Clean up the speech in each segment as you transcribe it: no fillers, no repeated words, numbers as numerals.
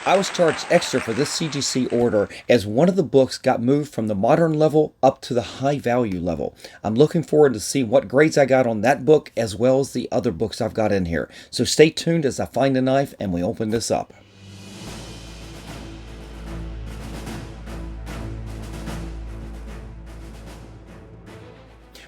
I was charged extra for this CGC order as one of the books got moved from the modern level up to the high value level. I'm looking forward to see what grades I got on that book as well as the other books I've got in here. So stay tuned as I find a knife and we open this up.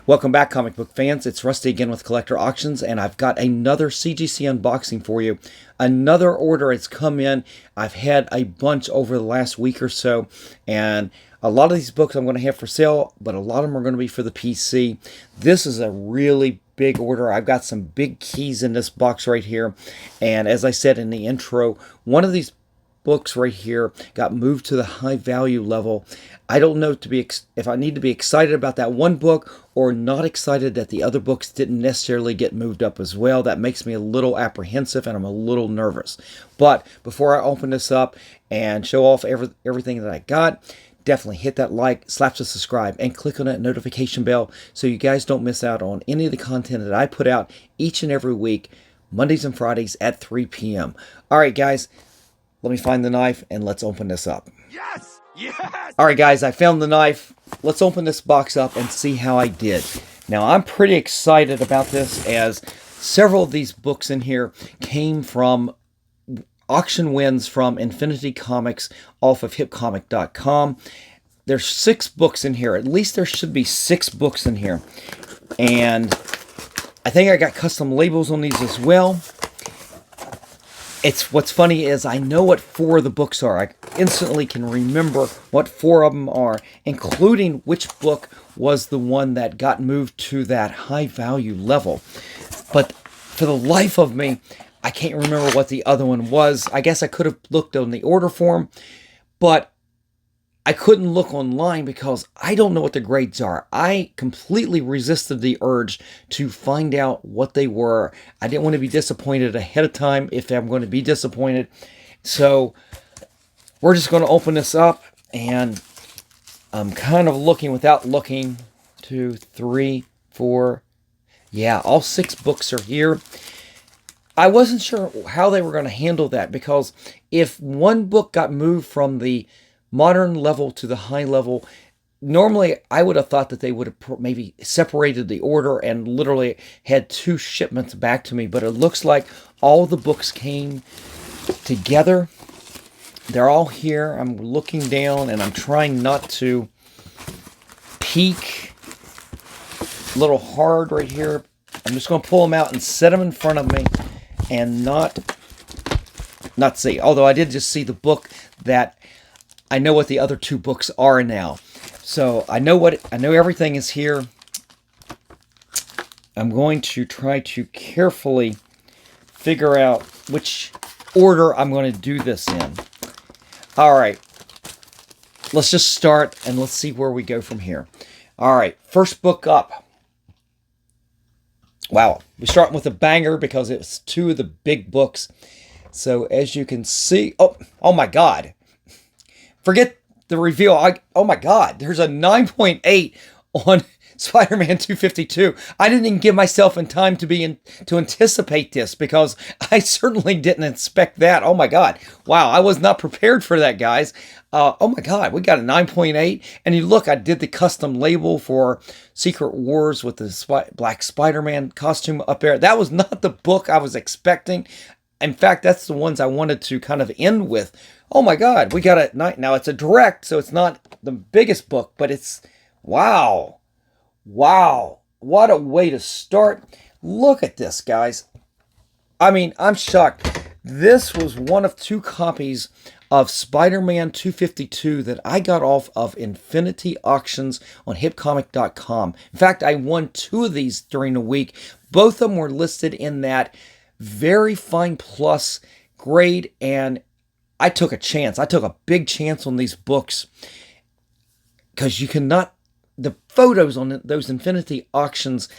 Welcome back, comic book fans. It's Rusty again with Collector Auctions, and I've got another CGC unboxing for you. Another order has come in. I've had a bunch over the last week or so, and a lot of these books I'm going to have for sale, but a lot of them are going to be for the PC. This is a really big order. I've got some big keys in this box right here, and as I said in the intro, one of these books right here got moved to the high value level. I don't know if I need to be excited about that one book or not excited that the other books didn't necessarily get moved up as well. That makes me a little apprehensive and I'm a little nervous. But before I open this up and show off everything that I got, definitely hit that like, slap the subscribe, and click on that notification bell so you guys don't miss out on any of the content that I put out each and every week, Mondays and Fridays at 3 p.m. All right, guys. Let me find the knife and let's open this up. Yes! Yes! All right, guys, I found the knife. Let's open this box up and see how I did. Now, I'm pretty excited about this as several of these books in here came from auction wins from Infinity Comics off of hipcomic.com. There's 6 books in here. At least there should be 6 books in here. And I think I got custom labels on these as well. What's funny is I know what 4 of the books are. I instantly can remember what 4 of them are, including which book was the one that got moved to that high value level. But for the life of me, I can't remember what the other one was. I guess I could have looked on the order form, but I couldn't look online because I don't know what the grades are. I completely resisted the urge to find out what they were. I didn't want to be disappointed ahead of time if I'm going to be disappointed. So we're just going to open this up, and I'm kind of looking without looking. 2, 3, 4. Yeah, all 6 books are here. I wasn't sure how they were going to handle that because if one book got moved from the modern level to the high level, normally I would have thought that they would have maybe separated the order and literally had 2 shipments back to me, but it looks like all the books came together. They're all here. I'm looking down and I'm trying not to peek. A little hard right here. I'm just going to pull them out and set them in front of me and not see. Although I did just see the book that I know what the other 2 books are now. So I know everything is here. I'm going to try to carefully figure out which order I'm going to do this in. All right. Let's just start and let's see where we go from here. All right. First book up. Wow. We're starting with a banger because it's 2 of the big books. So as you can see, oh my God. Forget the reveal. Oh my God, there's a 9.8 on Spider-Man 252. I didn't even give myself in time to anticipate this because I certainly didn't expect that. Oh my God. Wow, I was not prepared for that, guys. Oh my God, we got a 9.8. And you look, I did the custom label for Secret Wars with the Black Spider-Man costume up there. That was not the book I was expecting. In fact, that's the ones I wanted to kind of end with. Oh my God, we got a now it's a direct, so it's not the biggest book, but it's wow. Wow. What a way to start. Look at this, guys. I mean, I'm shocked. This was one of 2 copies of Spider-Man 252 that I got off of Infinity Auctions on hipcomic.com. In fact, I won 2 of these during the week. Both of them were listed in that very fine plus grade, and I took a chance. I took a big chance on these books because you cannot, the photos on those Infinity auctions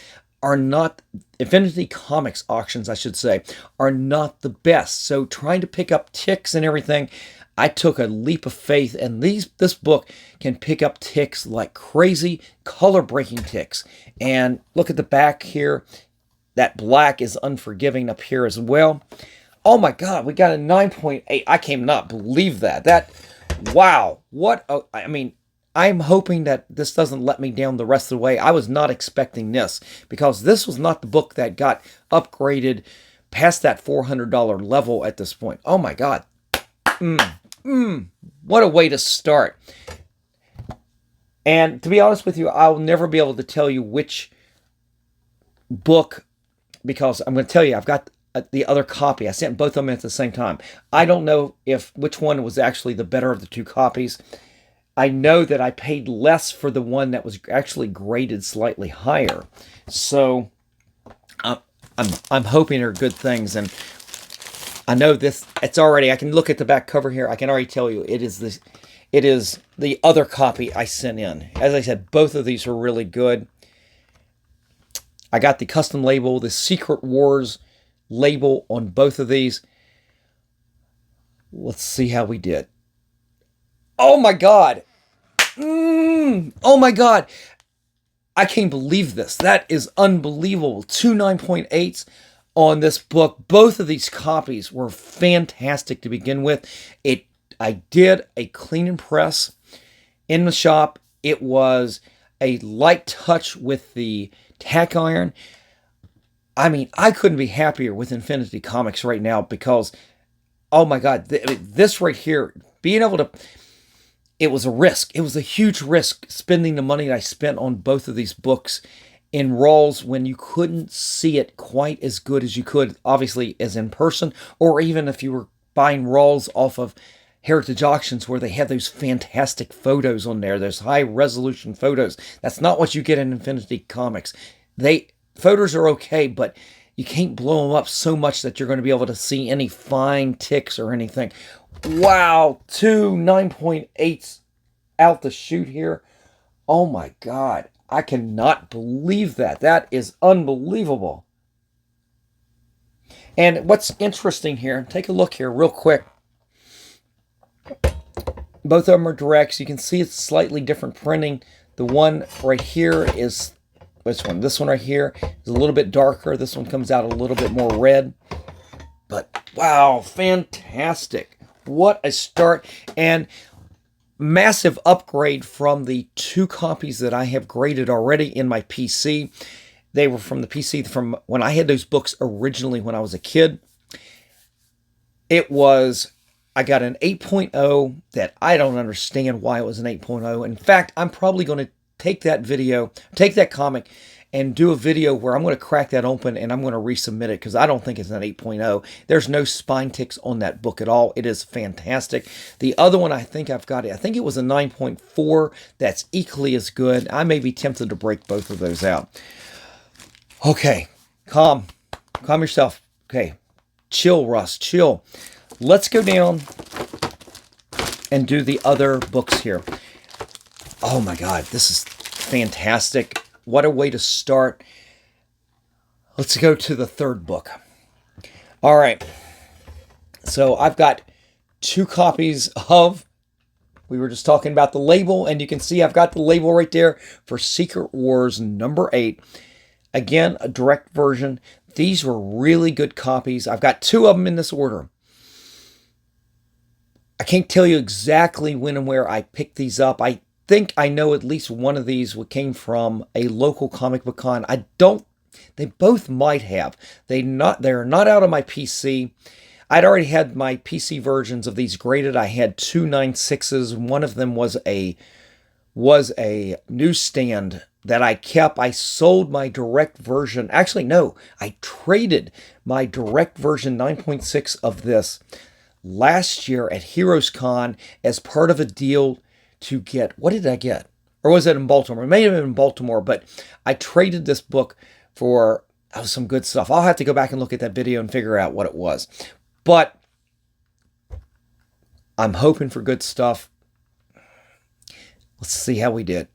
are not, Infinity Comics auctions, I should say, are not the best. So trying to pick up ticks and everything, I took a leap of faith, and this book can pick up ticks like crazy, color-breaking ticks. And look at the back here. That black is unforgiving up here as well. Oh my God, we got a 9.8. I cannot believe that. Wow. I mean, I'm hoping that this doesn't let me down the rest of the way. I was not expecting this because this was not the book that got upgraded past that $400 level at this point. Oh my God. What a way to start. And to be honest with you, I'll never be able to tell you which book, because I'm going to tell you, I've got the other copy. I sent both of them at the same time. I don't know which one was actually the better of the two copies. I know that I paid less for the one that was actually graded slightly higher. So I'm hoping they're good things. And I know it's already, I can look at the back cover here. I can already tell you it is the other copy I sent in. As I said, both of these are really good. I got the custom label, the Secret Wars label on both of these. Let's see how we did. Oh my God. Oh my God. I can't believe this. That is unbelievable. 2 9.8s on this book. Both of these copies were fantastic to begin with. I did a clean and press in the shop. It was a light touch with the tack iron. I mean, I couldn't be happier with Infinity Comics right now because, oh my God, this right here, being able to, it was a risk. It was a huge risk spending the money I spent on both of these books in rolls when you couldn't see it quite as good as you could, obviously, as in person, or even if you were buying rolls off of Heritage Auctions where they have those fantastic photos on there, those high resolution photos. That's not what you get in Infinity Comics. Photos are okay, but you can't blow them up so much that you're going to be able to see any fine ticks or anything. Wow, 2 9.8s out the chute here. Oh my God, I cannot believe that. That is unbelievable. And what's interesting here, take a look here real quick. Both of them are directs. You can see it's slightly different printing. The one right here is this one. This one right here is a little bit darker. This one comes out a little bit more red. But wow, fantastic. What a start. And massive upgrade from the 2 copies that I have graded already in my PC. They were from the PC from when I had those books originally when I was a kid. I got an 8.0 that I don't understand why it was an 8.0. In fact, I'm probably going to take that comic and do a video where I'm going to crack that open and I'm going to resubmit it because I don't think it's an 8.0. There's no spine ticks on that book at all. It is fantastic. The other one I think it was a 9.4 that's equally as good. I may be tempted to break both of those out. Okay, calm yourself. Okay, chill, Russ, chill. Let's go down and do the other books here. Oh my God, this is fantastic. What a way to start. Let's go to the third book. All right. So I've got 2 copies of, we were just talking about the label, and you can see I've got the label right there for Secret Wars number 8. Again, a direct version. These were really good copies. I've got 2 of them in this order. I can't tell you exactly when and where I picked these up. I think I know at least one of these came from a local comic book con. They both might have. They're not out of my PC. I'd already had my PC versions of these graded. I had 2 9.6s. One of them was a newsstand that I kept. I sold my direct version. Actually, no, I traded my direct version 9.6 of this last year at Heroes Con as part of a deal to get, what did I get? Or was it in Baltimore? It may have been in Baltimore, but I traded this book for some good stuff. I'll have to go back and look at that video and figure out what it was. But I'm hoping for good stuff. Let's see how we did.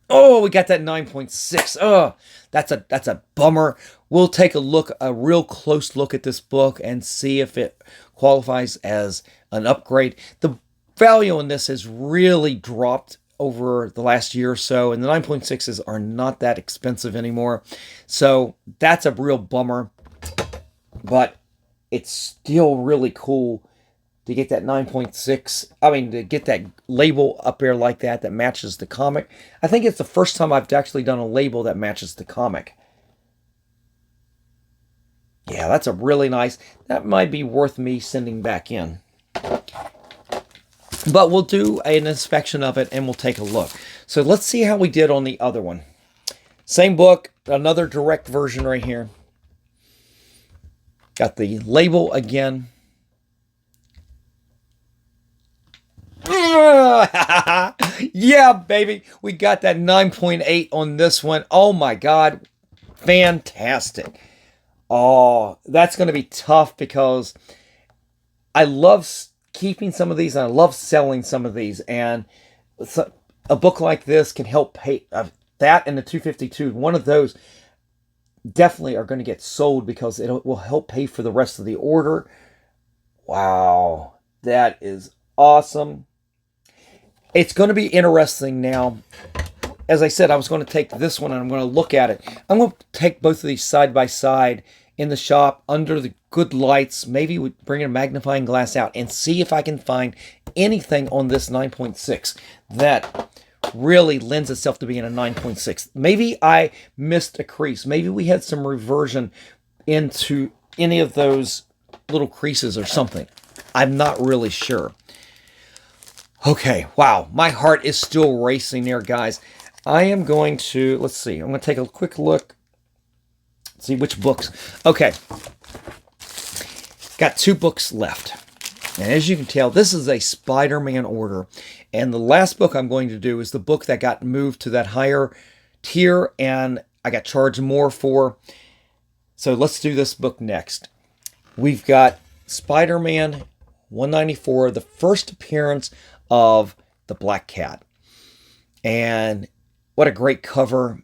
Oh, we got that 9.6. Oh, that's a bummer. We'll take a real close look at this book and see if it qualifies as an upgrade. The value on this has really dropped over the last year or so, and the 9.6s are not that expensive anymore. So that's a real bummer. But it's still really cool to get that 9.6. I mean, to get that label up there like that that matches the comic. I think it's the first time I've actually done a label that matches the comic. Yeah, that's a really nice. That might be worth me sending back in. But we'll do an inspection of it and we'll take a look. So let's see how we did on the other one. Same book, another direct version right here. Got the label again. Yeah, baby. We got that 9.8 on this one. Oh my God. Fantastic. Oh, that's going to be tough because I love keeping some of these and I love selling some of these. And a book like this can help pay that and the 252. One of those definitely are going to get sold because it will help pay for the rest of the order. Wow. That is awesome. It's going to be interesting now. As I said, I was going to take this one and I'm going to look at it. I'm going to take both of these side by side in the shop under the good lights. Maybe we bring a magnifying glass out and see if I can find anything on this 9.6 that really lends itself to being a 9.6. Maybe I missed a crease. Maybe we had some reversion into any of those little creases or something. I'm not really sure. Okay, wow, my heart is still racing there, guys. I am going to, let's see, I'm going to take a quick look, see which books. Okay, got 2 books left. And as you can tell, this is a Spider-Man order. And the last book I'm going to do is the book that got moved to that higher tier and I got charged more for. So let's do this book next. We've got Spider-Man 194, the first appearance of the Black Cat. And what a great cover.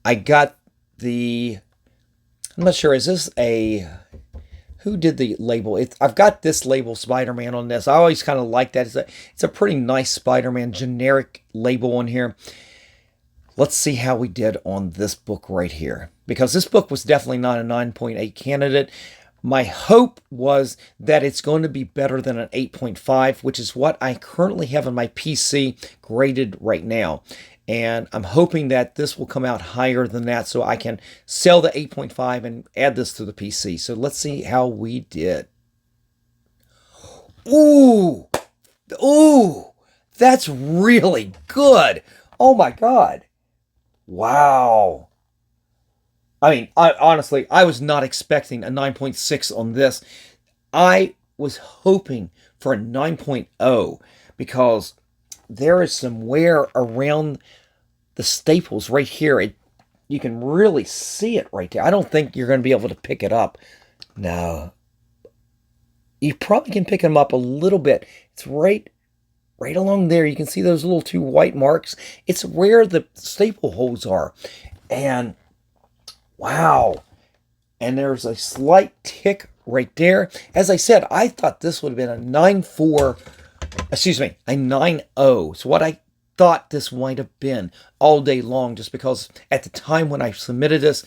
I got the, I'm not sure, is this a, who did the label? I've got this label Spider-Man on this. I always kind of like that. It's a pretty nice Spider-Man generic label on here. Let's see how we did on this book right here. Because this book was definitely not a 9.8 candidate. My hope was that it's going to be better than an 8.5, which is what I currently have on my PC graded right now. And I'm hoping that this will come out higher than that so I can sell the 8.5 and add this to the PC. So let's see how we did. Ooh! Ooh! That's really good! Oh my God! Wow! I mean, honestly, I was not expecting a 9.6 on this. I was hoping for a 9.0 because there is some wear around the staples right here. You can really see it right there. I don't think you're going to be able to pick it up. No. You probably can pick them up a little bit. It's right along there. You can see those little 2 white marks. It's where the staple holes are. And wow. And there's a slight tick right there. As I said, I thought this would have been a 9.4, excuse me, a 9.0. So what I thought this might have been all day long, just because at the time when I submitted this,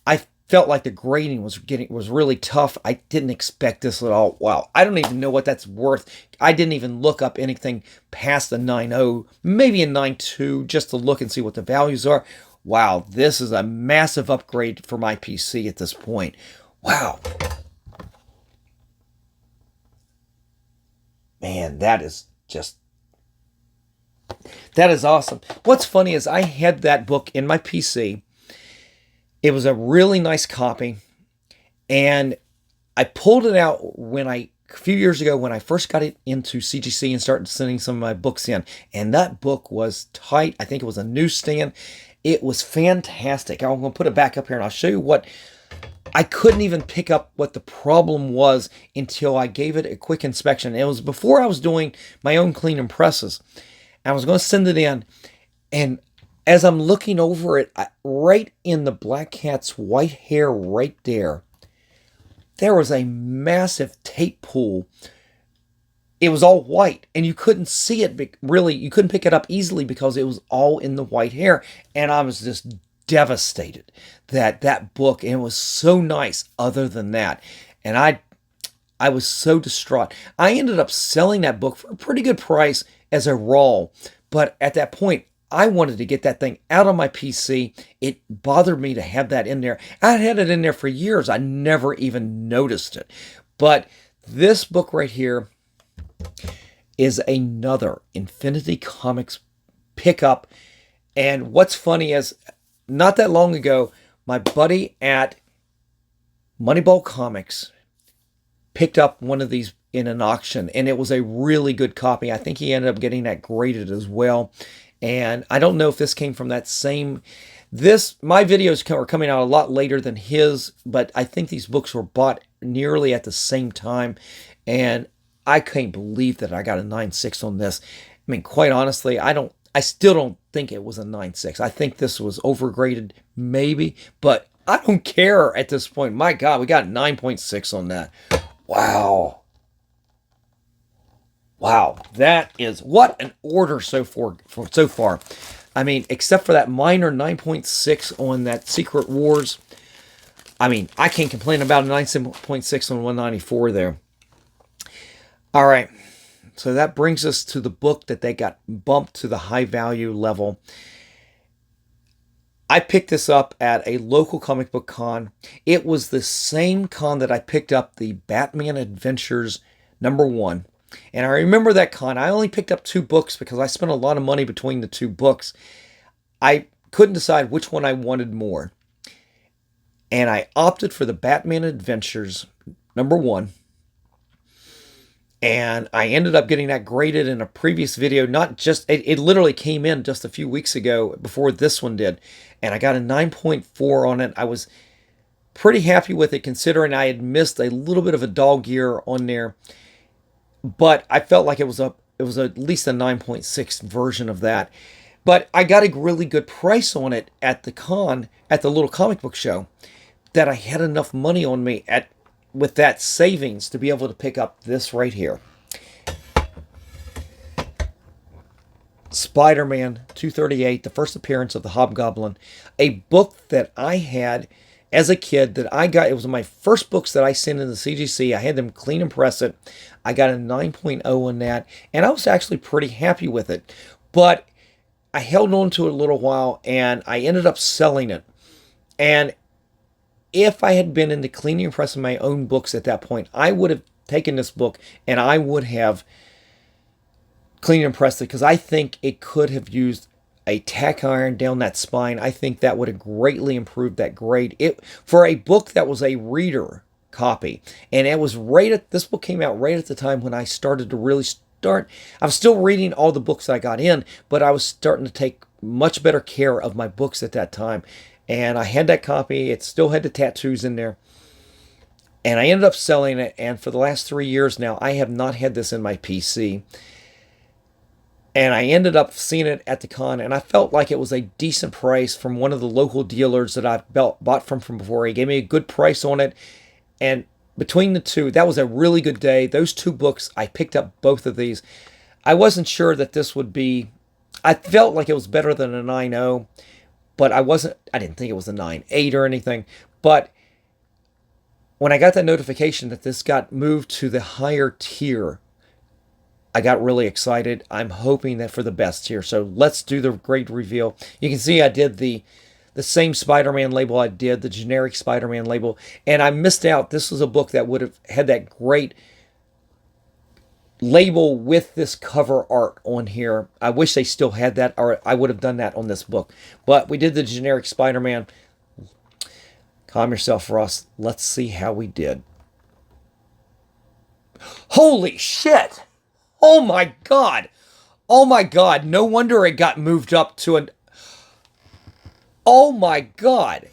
I felt like the grading was really tough. I didn't expect this at all. Wow. I don't even know what that's worth. I didn't even look up anything past a 9.0, maybe a 9.2, just to look and see what the values are. Wow, this is a massive upgrade for my PC at this point. Wow. Man, that is awesome. What's funny is I had that book in my PC. It was a really nice copy. And I pulled it out a few years ago when I first got it into CGC and started sending some of my books in. And that book was tight. I think it was a newsstand. It was fantastic. I'm going to put it back up here and I'll show you what I couldn't even pick up what the problem was until I gave it a quick inspection. It was before I was doing my own clean and presses. I was going to send it in, and as I'm looking over it, right in the Black Cat's white hair right there was a massive tape pool. It was all white, and you couldn't see it really. You couldn't pick it up easily because it was all in the white hair. And I was just devastated that book, and it was so nice other than that. And I was so distraught. I ended up selling that book for a pretty good price as a raw. But at that point, I wanted to get that thing out of my PC. It bothered me to have that in there. I had it in there for years. I never even noticed it. But this book right here is another Infinity Comics pickup. And what's funny is, not that long ago, my buddy at Moneyball Comics picked up one of these in an auction, and it was a really good copy. I think he ended up getting that graded as well. And I don't know if this came from that same... My videos are coming out a lot later than his, but I think these books were bought nearly at the same time. And I can't believe that I got a 9.6 on this. I mean, quite honestly, I still don't think it was a 9.6. I think this was overgraded, maybe, but I don't care at this point. My God, we got 9.6 on that. Wow. Wow, that is, what an order so far. I mean, except for that minor 9.6 on that Secret Wars. I mean, I can't complain about a 9.6 on 194 there. All right, so that brings us to the book that they got bumped to the high value level. I picked this up at a local comic book con. It was the same con that I picked up the Batman Adventures #1. And I remember that con. I only picked up 2 books because I spent a lot of money between the 2 books. I couldn't decide which one I wanted more. And I opted for the Batman Adventures #1. And I ended up getting that graded in a previous video. It literally came in just a few weeks ago before this one did. And I got a 9.4 on it. I was pretty happy with it considering I had missed a little bit of a dog year on there. But I felt like it was at least a 9.6 version of that. But I got a really good price on it at the con, at the little comic book show, that I had enough money on me with that savings to be able to pick up this right here. Spider-Man 238, the first appearance of the Hobgoblin, a book that I had as a kid that I got. It was my first books that I sent in the CGC. I had them clean and press it. I got a 9.0 on that, and I was actually pretty happy with it. But I held on to it a little while, and I ended up selling it. And if I had been into cleaning and pressing my own books at that point, I would have taken this book, and I would have cleaned and pressed it, because I think it could have used a tack iron down that spine. I think that would have greatly improved that grade. For a book that was a reader copy, and it was this book came out right at the time when I started to really start. I was still reading all the books that I got in, but I was starting to take much better care of my books at that time. And I had that copy. It still had the tattoos in there. And I ended up selling it, and for the last 3 years now, I have not had this in my PC. And I ended up seeing it at the con, and I felt like it was a decent price from one of the local dealers that I've bought from before. He gave me a good price on it, and between the two, that was a really good day. Those 2 books, I picked up both of these. I wasn't sure that this would be... I felt like it was better than a 9.0, but I didn't think it was a 9.8 or anything. But when I got that notification that this got moved to the higher tier, I got really excited. I'm hoping that for the best here. So let's do the great reveal. You can see I did the same Spider-Man label I did, the generic Spider-Man label. And I missed out. This was a book that would have had that great label with this cover art on here. I wish they still had that, or I would have done that on this book. But we did the generic Spider-Man. Calm yourself, Ross. Let's see how we did. Holy shit! Oh my God. Oh my God. No wonder it got moved up to an... Oh my God.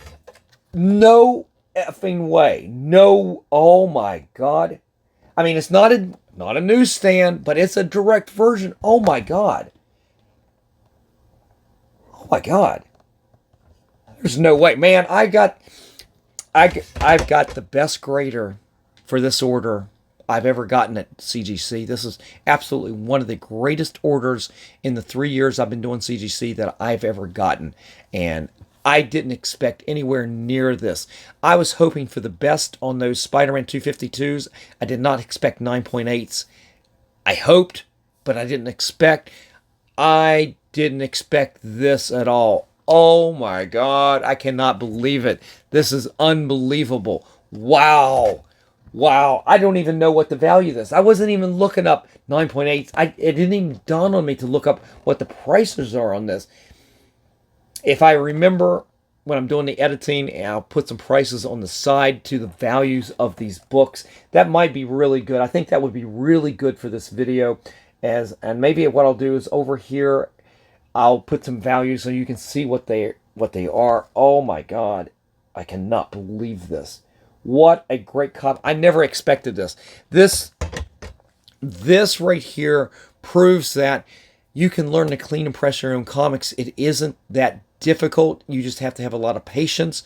No effing way. No. Oh my God. I mean, it's not a newsstand, but it's a direct version. Oh my God. Oh my God. There's no way. Man, I've got the best grader for this order I've ever gotten at CGC. This is absolutely one of the greatest orders in the 3 years I've been doing CGC that I've ever gotten. And I didn't expect anywhere near this. I was hoping for the best on those Spider-Man 252s. I did not expect 9.8s. I hoped, but I didn't expect. I didn't expect this at all. Oh my God, I cannot believe it. This is unbelievable. Wow. Wow. I don't even know what the value of this. I wasn't even looking up 9.8. It didn't even dawn on me to look up what the prices are on this. If I remember when I'm doing the editing, I'll put some prices on the side to the values of these books. That might be really good. I think that would be really good for this video. And maybe what I'll do is over here, I'll put some values so you can see what they are. Oh my God, I cannot believe this. What a great copy. I never expected this. This right here proves that you can learn to clean and press your own comics. It isn't that difficult. You just have to have a lot of patience,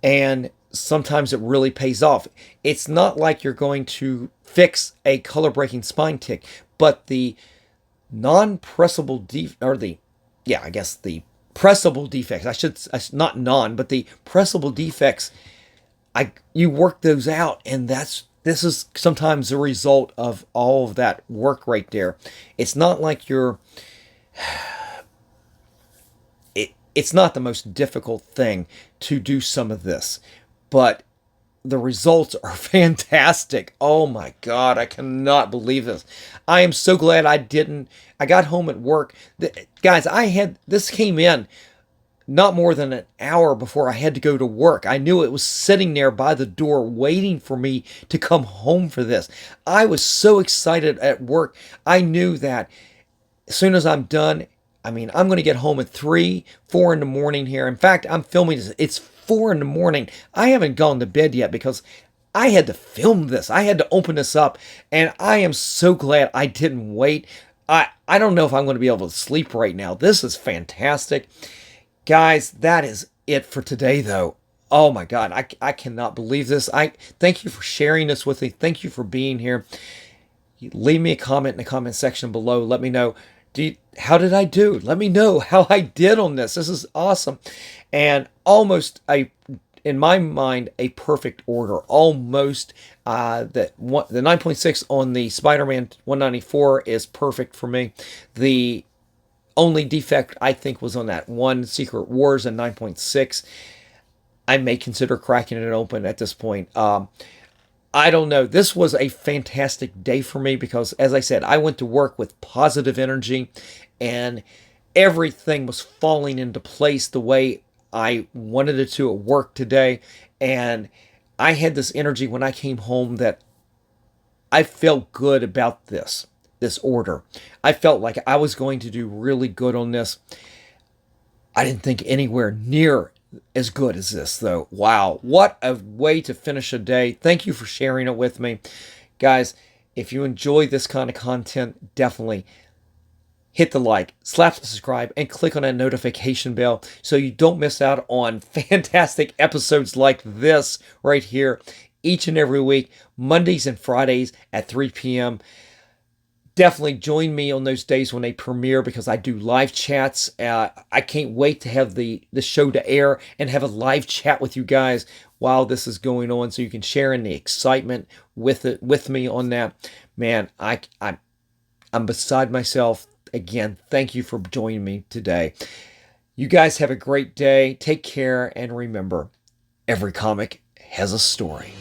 and sometimes it really pays off. It's not like you're going to fix a color breaking spine tick, but the non-pressable the pressable defects, not non, but the pressable defects, you work those out, and this is sometimes the result of all of that work right there. It's not like it's not the most difficult thing to do some of this, but the results are fantastic. Oh my God, I cannot believe this. I am so glad I got home at work. Guys, this came in not more than an hour before I had to go to work. I knew it was sitting there by the door waiting for me to come home for this. I was so excited at work. I knew that as soon as I'm done, I'm going to get home at 3, 4 in the morning here. In fact, I'm filming this. It's 4 in the morning. I haven't gone to bed yet because I had to film this. I had to open this up, and I am so glad I didn't wait. I don't know if I'm going to be able to sleep right now. This is fantastic. Guys, that is it for today, though. Oh my God, I cannot believe this. Thank you for sharing this with me. Thank you for being here. Leave me a comment in the comment section below. Let me know, how did I do? Let me know how I did on this. This is awesome. And in my mind, a perfect order. Almost the 9.6 on the Spider-Man 194 is perfect for me. The only defect, I think, was on that one Secret Wars and 9.6. I may consider cracking it open at this point. I don't know. This was a fantastic day for me because, as I said, I went to work with positive energy and everything was falling into place the way I wanted it to at work today. And I had this energy when I came home that I felt good about this order. I felt like I was going to do really good on this. I didn't think anywhere near as good as this, though. Wow, what a way to finish a day. Thank you for sharing it with me. Guys, if you enjoy this kind of content, definitely hit the like, slap the subscribe, and click on that notification bell so you don't miss out on fantastic episodes like this right here each and every week, Mondays and Fridays at 3 p.m. Definitely join me on those days when they premiere because I do live chats. I can't wait to have the show to air and have a live chat with you guys while this is going on, so you can share in the excitement with me on that. Man, I'm beside myself. Again, thank you for joining me today. You guys have a great day. Take care, and remember, every comic has a story.